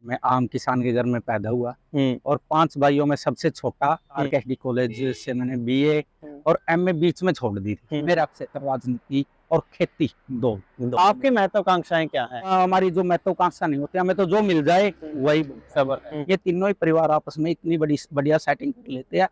मैं आम किसान के घर में पैदा हुआ और 5 भाइयों में सबसे छोटा। आरकेएसडी कॉलेज से मैंने बीए और एमए बीच में छोड़ दी थी। मेरा क्षेत्र राजनीति और खेती दो। आपकी महत्वाकांक्षाएं क्या है? हमारी जो महत्वाकांक्षा नहीं होती, हमें तो जो मिल जाए वही सब ये तीनों ही परिवार आपस में इतनी बड़ी बढ़िया सेटिंग कर लेते हैं।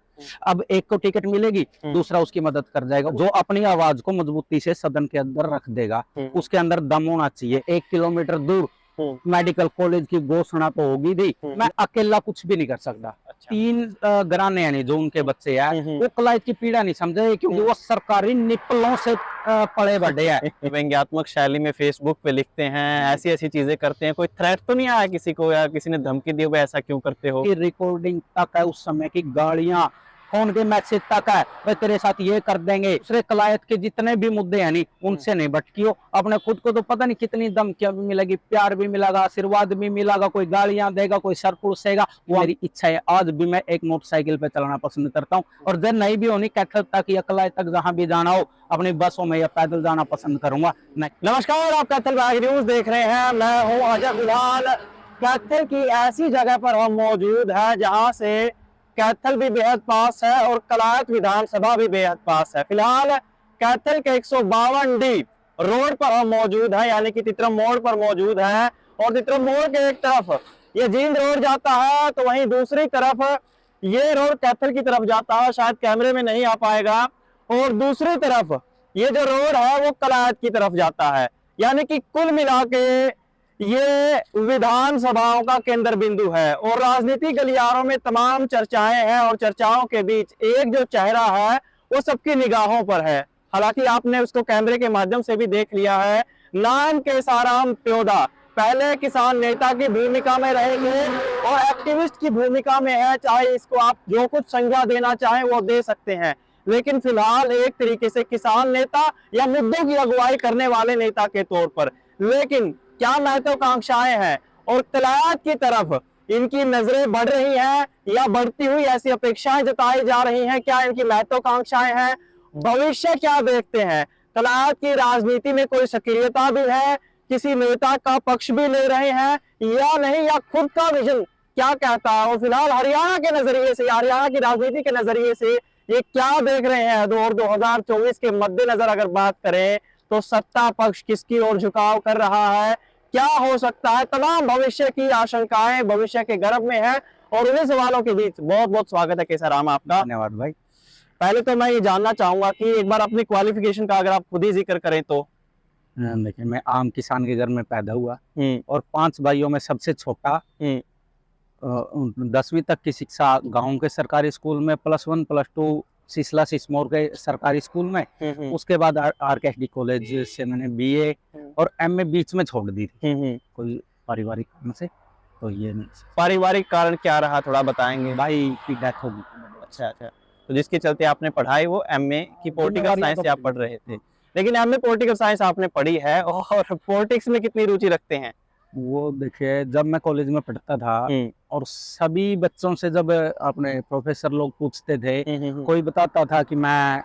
अब एक को टिकट मिलेगी, दूसरा उसकी मदद कर जाएगा। जो अपनी आवाज को मजबूती से सदन के अंदर रख देगा, उसके अंदर दम होना चाहिए। 1 किलोमीटर दूर मेडिकल कॉलेज की घोषणा तो होगी थी, मैं अकेला कुछ भी नहीं कर सकता। 3 घराने यानी जो उनके बच्चे हैं वो कलायत की पीड़ा नहीं समझे, क्योंकि वो सरकारी निपलों से पड़े बढ़े हैं। व्यंग्यात्मक शैली में फेसबुक पे लिखते हैं, ऐसी ऐसी चीजें करते हैं। कोई थ्रेट तो नहीं आया किसी को, या किसी ने धमकी दी हो ऐसा क्यों करते हो? रिकॉर्डिंग तक है, उस समय की गाड़ियां, फोन के मैसेज तक है, भाई तेरे साथ ये कर देंगे। दूसरे कलायत के जितने भी मुद्दे हैं नहीं, उनसे नहीं भटकियो। अपने खुद को तो पता नहीं कितनी धमकियां भी मिलेगी, प्यार भी मिलेगा, आशीर्वाद भी मिलेगा, कोई गालियां देगा, कोई सर पुरसेगा। वो मेरी इच्छा है। आज भी मैं एक मोटरसाइकिल पे चलाना पसंद करता हूँ, और जब नहीं भी होनी कैथल तक या कलायत तक जहां भी जाना हो, अपनी बसों में या पैदल जाना पसंद करूंगा। नमस्कार, आप कैथल बाग न्यूज देख रहे हैं। मैं हूँ अजय फिलहाल कैथल की ऐसी जगह पर हम मौजूद है जहाँ से कैथल भी बेहद पास है और कलायत विधानसभा भी बेहद पास है। फिलहाल कैथल के 152D रोड पर हम मौजूद है, यानी कि तितरम मोड़ पर मौजूद है। और तितरम मोड़ के एक तरफ ये जींद रोड जाता है, तो वहीं दूसरी तरफ ये रोड कैथल की तरफ जाता है। शायद कैमरे में नहीं आ पाएगा। और दूसरी तरफ ये जो रोड है वो कलायत की तरफ जाता है, यानी कि कुल मिला के ये विधानसभाओं का केंद्र बिंदु है। और राजनीति गलियारों में तमाम चर्चाएं हैं, और चर्चाओं के बीच एक जो चेहरा है वो सबकी निगाहों पर है। हालांकि आपने उसको कैमरे के माध्यम से भी देख लिया है। नान केसाराम प्योदा पहले किसान नेता की भूमिका में रहे थे और एक्टिविस्ट की भूमिका में है। चाहे इसको आप जो कुछ संज्ञा देना चाहें वो दे सकते हैं, लेकिन फिलहाल एक तरीके से किसान नेता या मुद्दों की अगुवाई करने वाले नेता के तौर पर। लेकिन क्या महत्वाकांक्षाएं हैं और कलायत की तरफ इनकी नजरें बढ़ रही हैं या बढ़ती हुई ऐसी अपेक्षाएं जताई जा रही हैं? क्या इनकी महत्वाकांक्षाएं हैं? भविष्य क्या देखते हैं? कलायत की राजनीति में कोई सक्रियता भी है? किसी नेता का पक्ष भी ले रहे हैं या नहीं, या खुद का विजन क्या कहता है? और फिलहाल हरियाणा के नजरिए से, हरियाणा की राजनीति के नजरिए से ये क्या देख रहे हैं? 2024 के मद्देनजर अगर बात करें तो सत्ता पक्ष किसकी ओर झुकाव कर रहा है, क्या हो सकता है? तमाम भविष्य की आशंकाएं भविष्य के गर्भ में है। और उन्हीं सवालों के बीच बहुत बहुत स्वागत है केसाराम आपका। धन्यवाद भाई। पहले तो मैं ये जानना चाहूंगा कि एक बार अपनी क्वालिफिकेशन का अगर आप खुद ही जिक्र करें तो। देखिए, मैं आम किसान के घर में पैदा हुआ और 5 भाइयों में सबसे छोटा। 10वीं तक की शिक्षा गांव के सरकारी स्कूल में, +1 +2 सिसला सिसमौर के सरकारी स्कूल में। उसके बाद आरकेएसडी कॉलेज से मैंने बीए और एमए बीच में छोड़ दी थी, कोई पारिवारिक कारण से। तो ये पारिवारिक कारण क्या रहा, थोड़ा बताएंगे? भाई की डेथ होगी। अच्छा, तो जिसके चलते आपने पढ़ाई वो एमए की पॉलिटिकल साइंस से आप पढ़ रहे थे। लेकिन एमए पॉलिटिकल साइंस आपने पढ़ी है, और पॉलिटिक्स में कितनी रुचि रखते हैं? वो देखिए, जब मैं कॉलेज में पढ़ता था और सभी बच्चों से जब अपने प्रोफेसर लोग पूछते थे, कोई बताता था कि मैं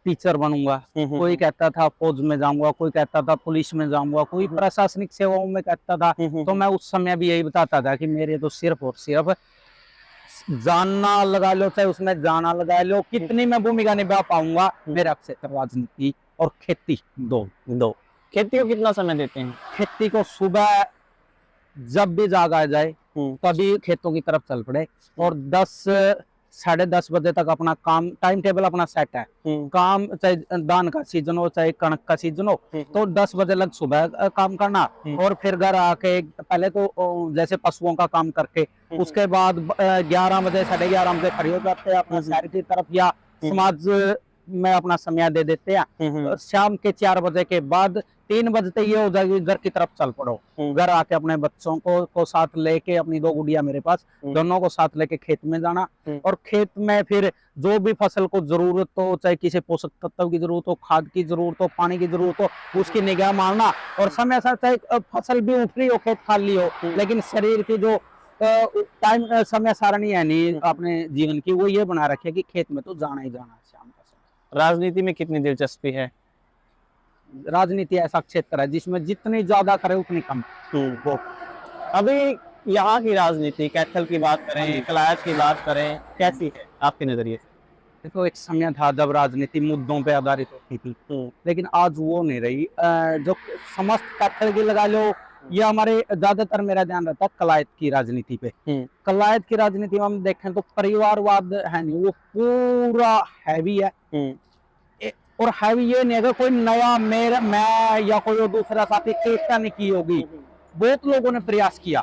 टीचर बनूंगा, कोई कहता था फौज में जाऊंगा, कोई कहता था पुलिस में जाऊंगा, कोई प्रशासनिक सेवाओं में कहता था। तो मैं उस समय भी यही बताता था कि मेरे तो सिर्फ और सिर्फ जानना लगा लो, चाहे उसमें जाना लगा लो, कितनी मैं भूमिका निभा पाऊंगा। मेरा क्षेत्र राजनीति और खेती दो। खेती को कितना समय देते हैं? खेती को सुबह जब भी जाग आ जाए तभी खेतों की तरफ चल पड़े, और 10 साढ़े 10 बजे तक अपना काम टाइम टेबल अपना सेट है। काम चाहे धान का सीजन हो चाहे कणक का सीजन हो, तो 10 बजे लग सुबह काम करना, और फिर घर आके पहले तो जैसे पशुओं का काम करके, उसके बाद 11 बजे 11:30 बजे खड़े हो जाते हैं अपना शहर की तरफ या समाज में अपना समय दे देते हैं। शाम के 4 बजे के बाद 3 बजते ये हो जाएगी घर की तरफ चल पड़ो। घर आके अपने बच्चों को साथ लेके, अपनी 2 गुड़िया मेरे पास, दोनों को साथ लेके खेत में जाना, और खेत में फिर जो भी फसल को जरूरत हो, चाहे किसी पोषक तत्व की जरूरत हो, खाद की जरूरत हो, पानी की जरूरत हो, उसकी निगाह मारना। और समय साथ चाहे फसल भी उठ रही हो, खेत खाली हो, लेकिन शरीर की जो टाइम समय सारणी है नहीं अपने जीवन की, वो ये बना रखे कि खेत में तो जाना ही जाना। शाम का समय राजनीति में कितनी दिलचस्पी है? राजनीति ऐसा क्षेत्र है जिसमें जितनी ज्यादा करे उतनी कम। वो अभी यहाँ की राजनीति, कैथल की बात करें, कलायत की बात करें, कैसी है आपके नजरिए से? देखो एक समय था जब राजनीति मुद्दों पे आधारित होती थी, लेकिन आज वो नहीं रही। जो समस्त कैथल की लगा लो, ये हमारे ज्यादातर मेरा ध्यान रहता है कलायत की राजनीति पे। कलायत की राजनीति में हम देखें तो परिवारवाद है नहीं, वो पूरा हैवी है। और हैवी ये नहीं है कि कोई नया मैं या कोई दूसरा साथी चेष्टा नहीं की होगी। बहुत लोगों ने प्रयास किया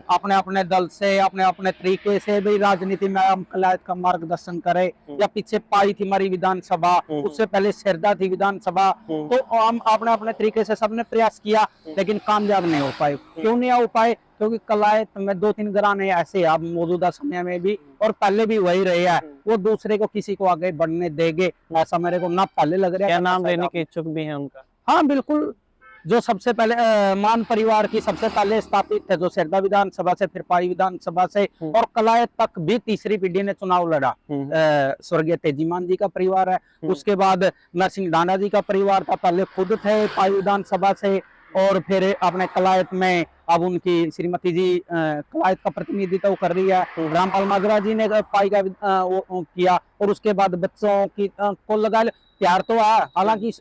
अपने अपने दल से, अपने अपने तरीके से भी राजनीति में हम कलायत का मार्गदर्शन करें। या पीछे पाई थी हमारी विधानसभा, उससे पहले सिरदा थी विधानसभा, तो हम अपने अपने तरीके से सबने प्रयास किया, लेकिन कामयाब नहीं हो पाए। क्यों नहीं हो पाए? क्योंकि कलायत में 2-3 घराने ऐसे अब मौजूदा समय में भी और पहले भी वही रहे हैं, वो दूसरे को किसी को आगे बढ़ने देंगे ऐसा मेरे को ना पहले लग रहा है। क्या नाम लेने के इच्छुक भी हैं उनका? हाँ बिल्कुल, जो सबसे पहले मान परिवार की सबसे पहले स्थापित थे, जो सिरदा विधानसभा से, फिर पाई विधानसभा से और कलायत तक भी तीसरी पीढ़ी ने चुनाव लड़ा। स्वर्गीय तेजी मान जी का परिवार है, उसके बाद नरसिंह डांडा जी का परिवार था, पहले खुद थे पाई विधानसभा से, और फिर अपने कलायत में अब उनकी श्रीमती जी कलायत का प्रतिनिधित्व कर रही है। रामपाल माजरा जी ने पाई का किया, और उसके बाद बच्चों की को लगा प्यार तो है, हालांकि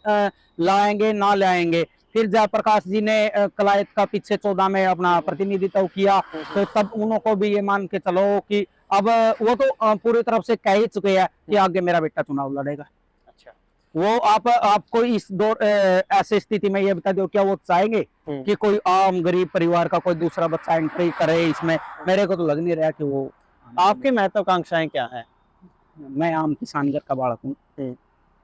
लाएंगे ना लाएंगे। फिर जयप्रकाश जी ने कलायत का पीछे 14 में अपना प्रतिनिधित्व किया, तो तब उनको भी ये मान के चलो कि अब वो तो पूरी तरफ से कह ही चुके हैं कि आगे मेरा बेटा चुनाव लड़ेगा। अच्छा, वो आपको इस दौर ऐसे स्थिति में ये बता दो, क्या वो चाहेंगे कि कोई आम गरीब परिवार का कोई दूसरा बच्चा एंट्री करे इसमें? मेरे को तो लग नहीं रहा कि वो। आपकी महत्वाकांक्षाएं क्या है? मैं आम किसान घर का बालक हूँ,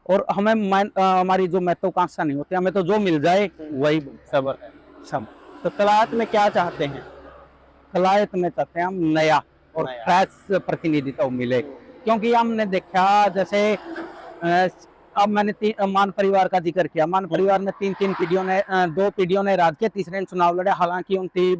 और हमें हमारी जो महत्वाकांक्षा नहीं होती, हमें तो जो मिल जाए वही सबर है सब। तो कलायत में क्या चाहते हैं? कलायत में चाहते हैं हम नया और फ्रेश प्रतिनिधित्व मिले, क्योंकि हमने देखा जैसे अब मैंने मान परिवार का जिक्र किया। मान परिवार में 3 पीढ़ियों ने 2 पीढ़ियों ने राज किया, तीसरे ने चुनाव लड़े, हालांकि उनकी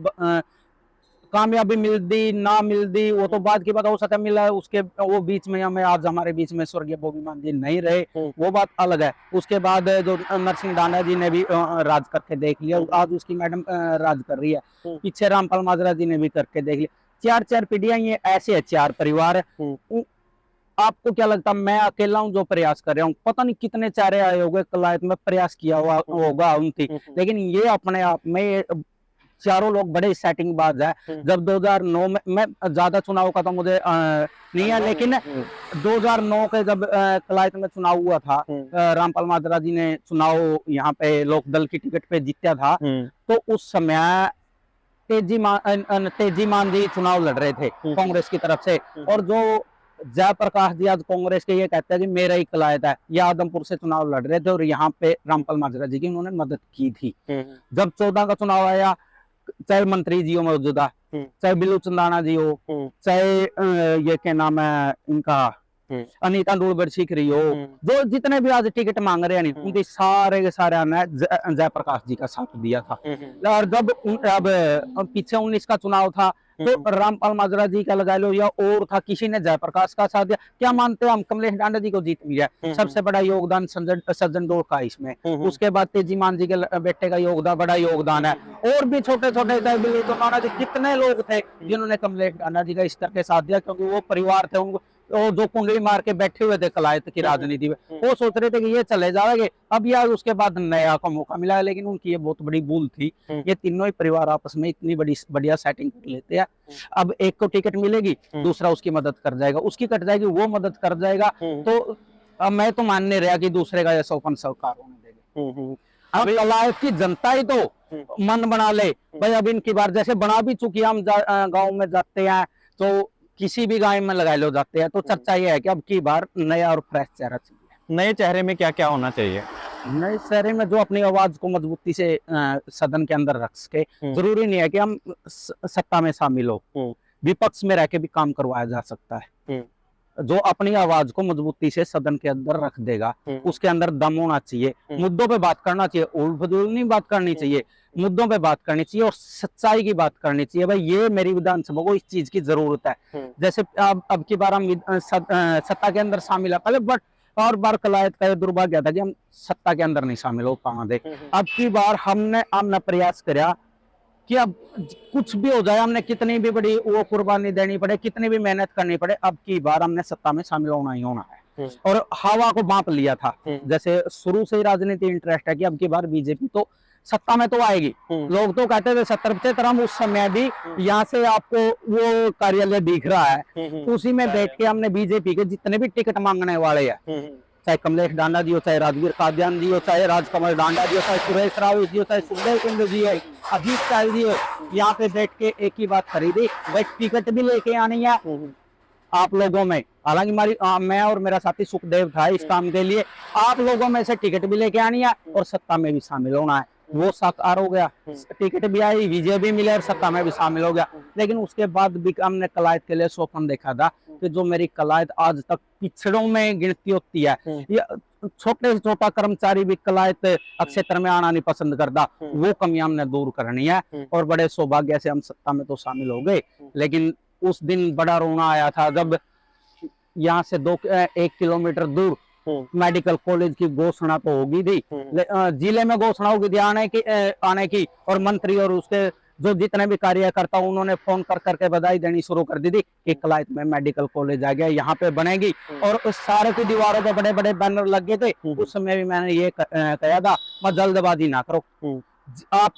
कामयाबी मिलती ना मिलती वो तो बाद की बात, हो सकता है मिला उसके वो बीच में हमें आज हमारे बीच में स्वर्गीय बोगी मान जी नहीं रहे, वो बात अलग है। उसके बाद जो नरसिंह डांडा जी ने भी राज करके देख लिया, आज उसकी मैडम राज कर रही है, पीछे रामपाल माजरा जी ने भी करके देख लिया। 4 पीढ़ियां ये ऐसे है, 4 परिवार है। आपको क्या लगता है मैं अकेला हूँ जो प्रयास कर रहा हूँ? पता नहीं कितने चारे आए होंगे कलायत में, प्रयास किया हुआ होगा उनकी, लेकिन ये अपने आप में चारों लोग बड़े सेटिंग बाज है। जब 2009 में, मैं ज्यादा चुनाव का तो मुझे नहीं है, लेकिन 2009 के जब कलायत में चुनाव हुआ था, रामपाल माजरा जी ने चुनाव यहाँ पे लोकदल की टिकट पे जीता था, तो उस समय तेजी मान जी चुनाव लड़ रहे थे कांग्रेस की तरफ से, और जो जयप्रकाश जी आज कांग्रेस के ये कहते हैं कि मेरा ही कलायत है, ये आदमपुर से चुनाव लड़ रहे थे, और यहाँ पे रामपाल माजरा जी की उन्होंने मदद की थी। जब 14 का चुनाव आया, चाहे मंत्री जी हो मौजूदा, चाहे बिल्लू चंदाना जी हो, चाहे ये क्या नाम है इनका अनीता डूलबर सीखरी हो, जो जितने भी आज टिकट मांग रहे हैं उनके सारे के सारे ने जयप्रकाश जी का साथ दिया था। और जब अब पीछे 19 का चुनाव था, तो रामपाल माजरा जी का लगा लो या और था, किसी ने जयप्रकाश का साथ दिया। क्या मानते हो हम कमलेश डांडा जी को जीत मिला, सबसे बड़ा योगदान सज्जन डोल का इसमें। उसके बाद तेजी मान जी के बेटे का योगदान, बड़ा योगदान है, और भी छोटे छोटे कितने लोग थे जिन्होंने कमलेश डांडा जी का इस तरह के साथ दिया, क्योंकि वो परिवार थे उनको जो कुंडली मार के बैठे हुए थे कलायत की राजनीति में, वो सोच रहे थे कि ये चले जाएंगे, अब यार उसके बाद नया का मौका मिला, लेकिन उनकी ये बहुत बड़ी भूल थी। ये तीनों ही परिवार आपस में इतनी बड़ी बढ़िया सेटिंग कर लेते हैं, अब एक को टिकट मिलेगी, दूसरा उसकी मदद कर जाएगा, उसकी कट जाएगी, वो मदद कर जाएगा, तो अब मैं तो मानने रहा कि दूसरे का ऐसा ओपन सरकार होने देगा। अब कलायत की जनता ही तो मन बना ले भाई, अब इनकी बार जैसे बना भी चुकी, हम गाँव में जाते हैं तो किसी भी गाय में लगा लो जाते हैं, तो चर्चा ये है कि अब की बार नया और फ्रेश चेहरा चाहिए। नए चेहरे में क्या क्या होना चाहिए? नए चेहरे में जो अपनी आवाज को मजबूती से सदन के अंदर रख सके, जरूरी नहीं है कि हम सत्ता में शामिल हो, विपक्ष में रह के भी काम करवाया जा सकता है। जो अपनी आवाज को मजबूती से सदन के अंदर रख देगा, उसके अंदर दम होना चाहिए, मुद्दों पे बात करना चाहिए, उल-फजूल नहीं बात करनी चाहिए, मुद्दों पे बात करनी चाहिए और सच्चाई की बात करनी चाहिए। भाई ये मेरी विधानसभा को इस चीज की जरूरत है। जैसे अब की बार हम सत्ता के अंदर शामिल है, पहले बट और बार कलायत का दुर्भाग्य था कि हम सत्ता के अंदर नहीं शामिल हो पाते। अब की बार हमने प्रयास करा कि अब कुछ भी हो जाए, हमने कितनी भी बड़ी वो कुर्बानी देनी पड़े, कितनी भी मेहनत करनी पड़े, अब की बार हमने सत्ता में शामिल होना ही होना है। और हवा को भांप लिया था, जैसे शुरू से ही राजनीति इंटरेस्ट है कि अब की बार बीजेपी तो सत्ता में तो आएगी। लोग तो कहते थे 70-75, हम उस समय भी यहाँ से आपको वो कार्यालय दिख रहा है, तो उसी में बैठ के हमने बीजेपी के जितने भी टिकट मांगने वाले हैं, चाहे कमलेश डांडा जी हो, चाहे राजवीर कादियान जी हो, चाहे राजकमल डांडा जी हो, चाहे सुरेश राव जी हो, चाहे सुखदेव केंद्र जी हो, अजीत शाह जी हो, यहाँ पे बैठ के एक ही बात खरीदी, भाई टिकट भी लेके आनी है आप लोगों में। हालांकि मैं और मेरा साथी सुखदेव था इस काम के लिए, आप लोगों में से टिकट भी लेके आनी है और सत्ता में भी शामिल होना है। वो साकार हो गया, टिकट भी आई, विजय भी मिले और सत्ता में भी शामिल हो गया। लेकिन उसके बाद भी हमने कलायत के लिए स्वप्न देखा था कि जो मेरी कलायत आज तक पिछड़ों में गिनती होती है, ये छोटे से छोटा कर्मचारी भी कलायत क्षेत्र में आना नहीं पसंद करता, वो कमियां हमने दूर करनी है। और बड़े सौभाग्य से हम सत्ता में तो शामिल हो गए, लेकिन उस दिन बड़ा रोना आया था जब यहाँ से 1 किलोमीटर दूर मेडिकल कॉलेज की घोषणा तो होगी थी, जिले में घोषणा होगी थी आने की, और मंत्री और उसके जो जितने भी कार्यकर्ता उन्होंने फोन कर करके बधाई देनी शुरू कर दी थी कि कलायत में मेडिकल कॉलेज आ गया, यहाँ पे बनेगी। और उस सारे की दीवारों पे बड़े बड़े बैनर लगे थे। उस समय भी मैंने ये कहा था, मैं जल्दबाजी ना करो, आप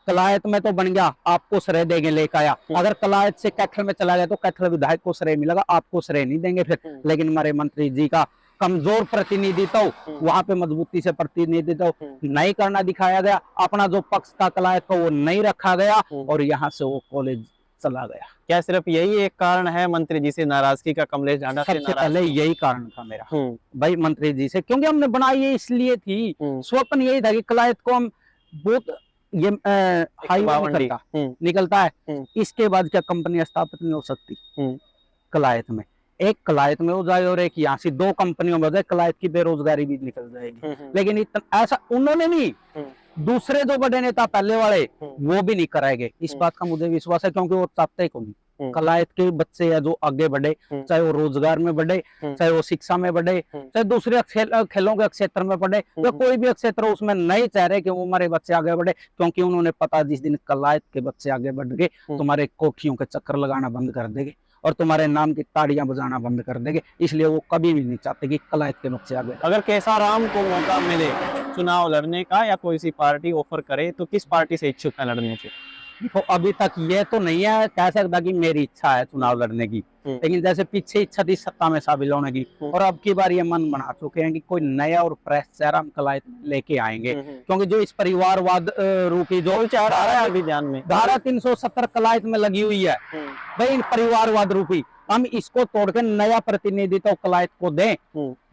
कलायत में तो बन गया, आपको श्रेय देंगे, लेकर आया। अगर कलायत से कैथल में चला गया तो कैथल विधायक को श्रेय मिलेगा, आपको श्रेय नहीं देंगे फिर। लेकिन हमारे मंत्री जी का कमजोर प्रतिनिधित्व, वहां पे मजबूती से प्रतिनिधित्व नहीं करना दिखाया गया, अपना जो पक्ष था कलायत का वो नहीं रखा गया और यहाँ से वो कॉलेज चला गया। क्या सिर्फ यही एक कारण है मंत्री जी से नाराजगी का, कमलेश डांडा से? सबसे पहले यही कारण था मेरा भाई मंत्री जी से, क्योंकि हमने बनाई ये इसलिए थी, स्वप्न यही था कि कलायत को हम बहुत ये हाईवे निकलता है, इसके बाद क्या कंपनी स्थापित नहीं हो सकती कलायत में? एक कलायत में हो जाए और एक यहाँ से 2 कंपनियों में हो जाए, कलायत की बेरोजगारी भी निकल जाएगी। लेकिन इतना ऐसा उन्होंने नहीं, दूसरे जो बड़े नेता पहले वाले वो भी नहीं कराएंगे, इस बात का मुझे विश्वास है, क्योंकि वो चाहते को नहीं कलायत के बच्चे है जो आगे बढ़े, चाहे वो रोजगार में बढ़े, चाहे वो शिक्षा में बढ़े, चाहे दूसरे खेलों के क्षेत्र में बढ़े, या कोई भी क्षेत्र हो उसमें नहीं चाह रहे कि वो हमारे बच्चे आगे बढ़े, क्योंकि उन्होंने पता जिस दिन कलायत के बच्चे आगे बढ़ गए तुम्हारे कोठियों के चक्कर लगाना बंद कर देंगे और तुम्हारे नाम की ताड़ियां बजाना बंद कर देंगे। इसलिए वो कभी भी नहीं चाहते कि कलायत के बच्चे आगे। अगर केसाराम को मौका मिले चुनाव लड़ने का या कोई सी पार्टी ऑफर करे तो किस पार्टी से इच्छुक है लड़ने के? देखो अभी तक ये तो नहीं है कह सकता कि मेरी इच्छा है चुनाव लड़ने की, लेकिन जैसे पीछे इच्छा थी सत्ता में शामिल होने की, और अब की बार ये मन बना चुके हैं कि कोई नया और फ्रेश चेहरा हम कलायत लेके आएंगे। क्योंकि जो इस परिवारवाद रूपी जो चार आ रहा है अभी ध्यान में, धारा 370 कलायत में लगी हुई है भाई, इन परिवारवाद रूपी, हम इसको तोड़ के नया प्रतिनिधित्व कलायत को दें,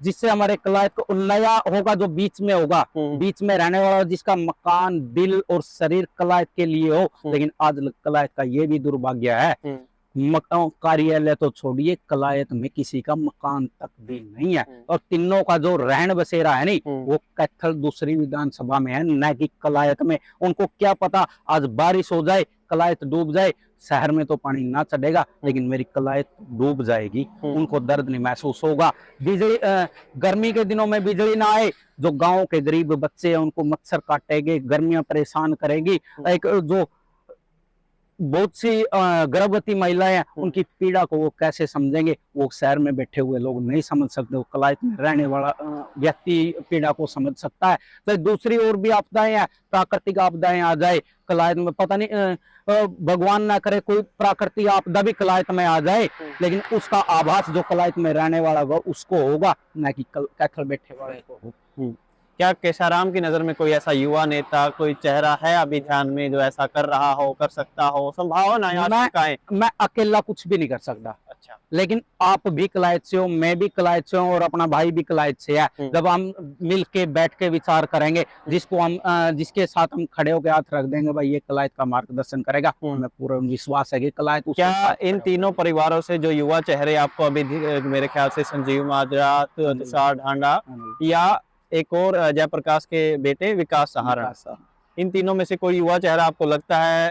जिससे हमारे कलायत को नया होगा, जो बीच में होगा, बीच में रहने वाला, जिसका मकान दिल और शरीर कलायत के लिए हो। लेकिन आज कलायत का ये भी दुर्भाग्य है, मकान कार्यालय तो छोड़िए, कलायत में किसी का मकान तक भी नहीं है, और तीनों का जो रहन बसेरा है नहीं वो कैथल दूसरी विधानसभा में है, न कि कलायत में। उनको क्या पता आज बारिश हो जाए, कलायत डूब जाए, शहर में तो पानी ना चढ़ेगा लेकिन मेरी कलायत डूब जाएगी, उनको दर्द नहीं महसूस होगा। बिजली गर्मी के दिनों में बिजली ना आए, जो गांव के गरीब बच्चे हैं उनको मच्छर काटेंगे, गर्मियां परेशान करेगी। एक जो बहुत सी गर्भवती महिलाएं हैं उनकी पीड़ा को वो कैसे समझेंगे, वो शहर में बैठे हुए लोग नहीं समझ सकते, वो कलायत में रहने वाला व्यक्ति पीड़ा को समझ सकता है। तो दूसरी ओर भी आपदाएं हैं, प्राकृतिक आपदाएं आ जाए कलायत में, पता नहीं भगवान ना करे कोई प्राकृतिक आपदा भी कलायत में आ जाए, लेकिन उसका आभास जो कलायत में रहने वाला वो उसको होगा, ना कि कैथल बैठे वाले को हो। क्या केसाराम की नजर में कोई ऐसा युवा नेता, कोई चेहरा है अभी ध्यान में जो ऐसा कर रहा हो, कर सकता हो? संभावना मैं अकेला कुछ भी नहीं कर सकता। अच्छा, लेकिन आप भी कलायत से हो, मैं भी कलायत से हूँ और अपना भाई भी कलायत से है। जब हम मिल के बैठ के विचार करेंगे, जिसको हम जिसके साथ हम खड़े होकर हाथ रख देंगे भाई ये कलायत का मार्गदर्शन करेगा, हमें पूरा विश्वास है कि कलायत। क्या इन तीनों परिवारों से जो युवा चेहरे आपको अभी मेरे ख्याल से संजीव माजरा, तुषार ढांडा या एक और जयप्रकाश के बेटे विकास सहारा, इन तीनों में से कोई युवा चेहरा आपको लगता है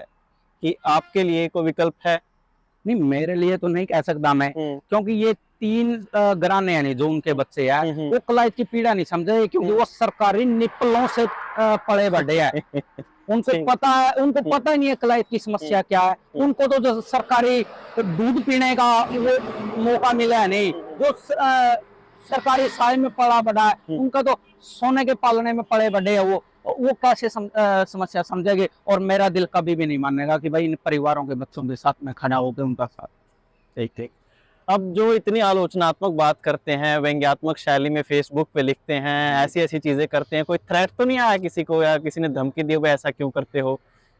कि आपके लिए कोई विकल्प है? नहीं, मेरे लिए तो नहीं कह सकता मैं, क्योंकि ये 3 घराने हैं जो उनके बच्चे हैं वो कलायत की पीड़ा नहीं समझे, क्योंकि वो सरकारी निपलों से पले बढ़े हैं। उनको पता है, उनको पता ही नहीं है कलायत की समस्या क्या है। उनको तो जो सरकारी दूध पीने का वो मौका मिला है नहीं, जो सरकारी साय में पला बड़ा है, उनका तो सोने के पालने में पले बड़े है, वो कैसे समस्या समझेंगे। और मेरा दिल कभी भी नहीं मानेगा कि भाई इन परिवारों के बच्चों के साथ में खड़ा होकर उनका साथ। ठीक ठीक। अब जो इतनी आलोचनात्मक बात करते हैं, व्यंग्यात्मक शैली में फेसबुक पे लिखते हैं, ऐसी ऐसी चीजें करते हैं, कोई थ्रेट तो नहीं आया किसी को, या किसी ने धमकी दी हो ऐसा क्यों करते हो?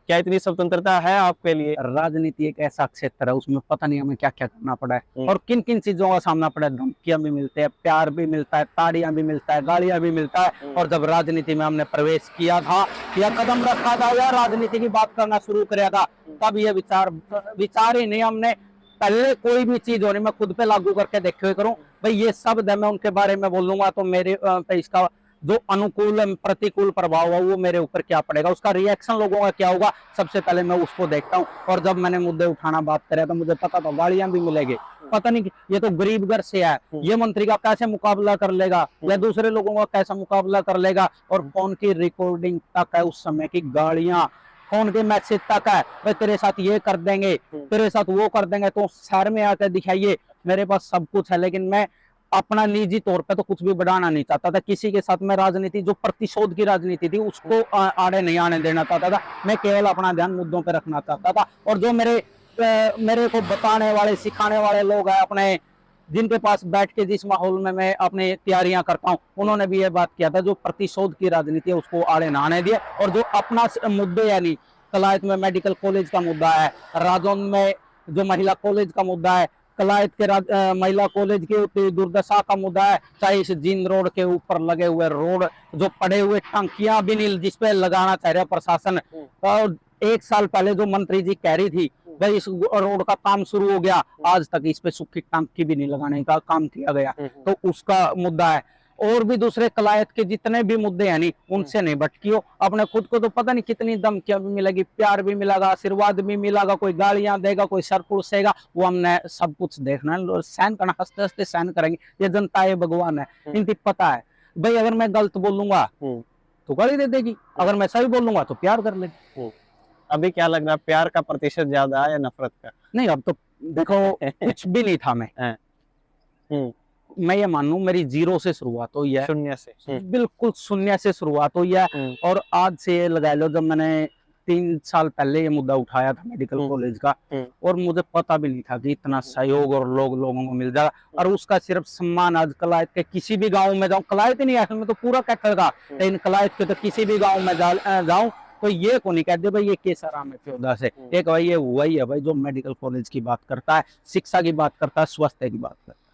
क्या इतनी स्वतंत्रता है आपके लिए? राजनीति एक ऐसा क्षेत्र है, उसमें पता नहीं हमें क्या क्या करना पड़ा है और किन किन चीजों का सामना पड़ा है। धमकियां भी मिलते हैं, प्यार भी मिलता है, ताड़ियां भी मिलता है, गालियां भी मिलता है। और जब राजनीति में हमने प्रवेश किया था या कदम रखा था या राजनीति की बात करना शुरू किया था, तब ये विचार ही नहीं हमने पहले कोई भी चीज होने मैं खुद पे लागू करके देखे हुए करूं भाई ये शब्द है, मैं उनके बारे में बोलूंगा तो मेरे पे इसका जो अनुकूल प्रतिकूल प्रभाव है वो मेरे ऊपर क्या पड़ेगा, उसका रिएक्शन लोगों का क्या होगा, सबसे पहले मैं उसको देखता हूँ। और जब मैंने मुद्दे उठाना बात करे तो मुझे पता था गालियां भी मिलेगी, पता नहीं ये तो गरीब घर से है, ये मंत्री का कैसे मुकाबला कर लेगा या दूसरे लोगों का कैसा मुकाबला कर लेगा। और फोन की रिकॉर्डिंग तक है, उस समय की गालियां, फोन के मैसेज तक है, भाई तेरे साथ ये कर देंगे, तेरे साथ वो कर देंगे, तो शहर में आकर दिखाइए। मेरे पास सब कुछ है, लेकिन मैं अपना निजी तौर पे तो कुछ भी बढ़ाना नहीं चाहता था। किसी के साथ मैं राजनीति जो प्रतिशोध की राजनीति थी उसको आड़े नहीं आने देना चाहता था। मैं केवल अपना ध्यान मुद्दों पे रखना चाहता था। और जो मेरे को बताने वाले सिखाने वाले लोग हैं अपने, जिनके पास बैठ के जिस माहौल में मैं अपनी तैयारियां करता हूं, उन्होंने भी ये बात किया था जो प्रतिशोध की राजनीति है उसको आड़े ना आने दिए। और जो अपना मुद्दे यानी कलायत में मेडिकल कॉलेज का मुद्दा है, राजौंद में जो महिला कॉलेज का मुद्दा है, कलायत के महिला कॉलेज की दुर्दशा का मुद्दा है, चाहे इस जींद रोड के ऊपर लगे हुए रोड जो पड़े हुए टंकियां भी नहीं जिसपे लगाना चाह रहा प्रशासन। और 1 साल पहले जो मंत्री जी कह रही थी भाई इस रोड का काम शुरू हो गया, आज तक इस पे सूखी टंकी भी नहीं लगाने का काम किया गया, तो उसका मुद्दा है। और भी दूसरे कलायत के जितने भी मुद्दे हैं नहीं उनसे नहीं भटकियो। अपने खुद को तो पता नहीं कितनी धमकियां भी मिलेगी, प्यार भी मिलेगा, आशीर्वाद भी मिलेगा, कोई गालियां देगा, कोई सर कुर्सेगा, वो हमने सब कुछ देखना है, सहन करना, हंसते हंसते सहन करेंगे। ये जनता है, भगवान है, इनकी पता है भाई अगर मैं गलत बोलूंगा तो गाली दे देगी, अगर मैं सही बोलूंगा तो प्यार कर लेगी। अभी क्या लग रहा है, प्यार का प्रतिशत ज्यादा है या नफरत का? नहीं अब तो देखो कुछ भी नहीं था मैं ये मानूं मेरी 0 से शुरुआत हुई है, शून्य से, बिल्कुल शून्य से शुरुआत हुई है। और आज से ये लगा लो जब मैंने 3 साल पहले ये मुद्दा उठाया था मेडिकल कॉलेज का, और मुझे पता भी नहीं था कि इतना सहयोग और लोगों को मिल जाएगा। और उसका सिर्फ सम्मान आज कलायत के किसी भी गाँव में जाऊँ, कलायत ही नहीं है मैं तो पूरा कैथल का, लेकिन कलायत के तो किसी भी गाँव में जाऊँ तो ये को नहीं कहते भाई ये केसराम है फ्योदा से, एक भाई ये हुआ ही है भाई जो मेडिकल कॉलेज की बात करता है, शिक्षा की बात करता है, स्वास्थ्य की बात करता है,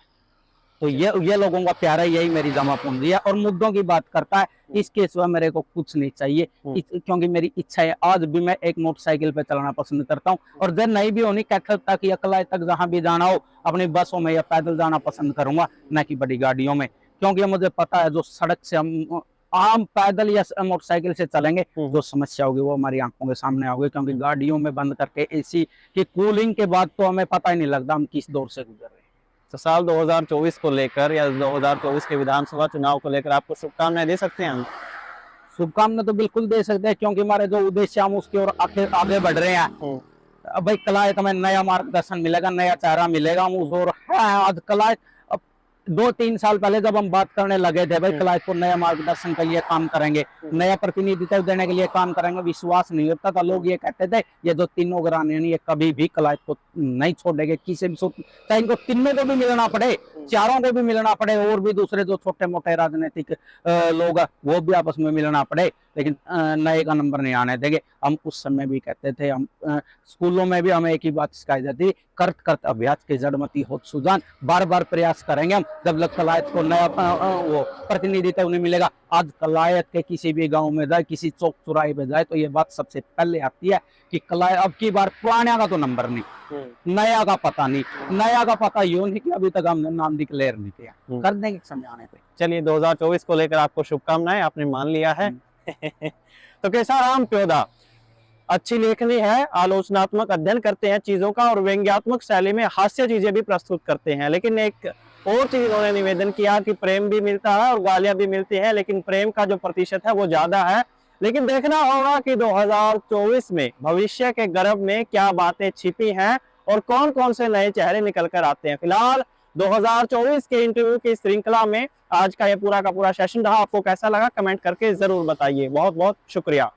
तो ये लोगों का प्यारा, यही मेरी जमा पूंजी है। और मुद्दों की बात करता है, इसके सिवा मेरे को कुछ नहीं चाहिए, क्योंकि मेरी इच्छा है आज भी मैं एक मोटरसाइकिल पे चलाना पसंद करता हूँ। और जब नहीं भी होनी कैथल तक या कलायत तक जहां भी जाना हो अपनी बसों में या पैदल जाना पसंद करूंगा, न कि बड़ी गाड़ियों में, क्योंकि मुझे पता है जो सड़क से हम आम पैदल या मोटरसाइकिल से चलेंगे जो समस्या होगी वो हमारी आंखों के सामने आओगी, क्योंकि गाड़ियों में बंद करके एसी की कूलिंग के बाद तो हमें पता ही नहीं लगता हम किस दौर से गुजर रहे हैं। तो साल 2024 को लेकर या 2024 के विधानसभा चुनाव को लेकर आपको शुभकामनाएं दे सकते हैं हम? शुभकामनाएं तो बिल्कुल दे सकते हैं, क्योंकि हमारे जो उद्देश्य हम उसकी ओर आगे बढ़ रहे हैं। अब भाई कलायत में नया मार्गदर्शन मिलेगा, नया चेहरा मिलेगा, हम उस ओर आज कलायत 2-3 साल पहले जब हम बात करने लगे थे भाई कलायत को नया मार्गदर्शन के लिए काम करेंगे, नया प्रतिनिधित्व देने के लिए काम करेंगे, विश्वास नहीं होता था। लोग ये कहते थे ये जो तीनों घराने ये कभी भी कलायत को नहीं छोड़ेंगे, किसी भी चाहे इनको तीनों को भी मिलना पड़े, चारों को भी मिलना पड़े, और भी दूसरे जो छोटे मोटे राजनीतिक लोग वो भी आपस में मिलना पड़े, लेकिन नए का नंबर नहीं आने देंगे। हम उस समय भी कहते थे, हम स्कूलों में भी हमें एक ही बात सिखाई जाती है, करत करत अभ्यास के जड़मती होत सुजान, बार बार प्रयास करेंगे हम, जब लग कलायत को नया वो प्रतिनिधित्व नहीं मिलेगा। आज कलायत के किसी भी गांव में जाए, किसी चौक चौराहे पे जाए तो ये बात सबसे पहले आती है कि कलायत अब की बार पुराने का तो नंबर नहीं, नया का पता नहीं, नया का पता यूं नहीं कि अभी तक हमने नाम डिक्लेयर नहीं किया, कर देंगे समय आने पे। चलिए 2024 को लेकर आपको शुभकामनाएं, आपने मान लिया है। तो केसाराम प्योदा अच्छी लेखनी है, आलोचनात्मक अध्ययन करते हैं चीजों का और व्यंग्यात्मक शैली में हास्य चीजें भी प्रस्तुत करते हैं। लेकिन एक और चीज उन्होंने निवेदन किया कि प्रेम भी मिलता है और गालियां भी मिलती हैं, लेकिन प्रेम का जो प्रतिशत है वो ज्यादा है, लेकिन देखना होगा कि 2024 में भविष्य के गर्भ में क्या बातें छिपी हैं और कौन कौन से नए चेहरे निकल कर आते हैं। फिलहाल 2024 के इंटरव्यू की श्रृंखला में आज का ये पूरा का पूरा सेशन रहा। आपको कैसा लगा कमेंट करके जरूर बताइए। बहुत बहुत शुक्रिया।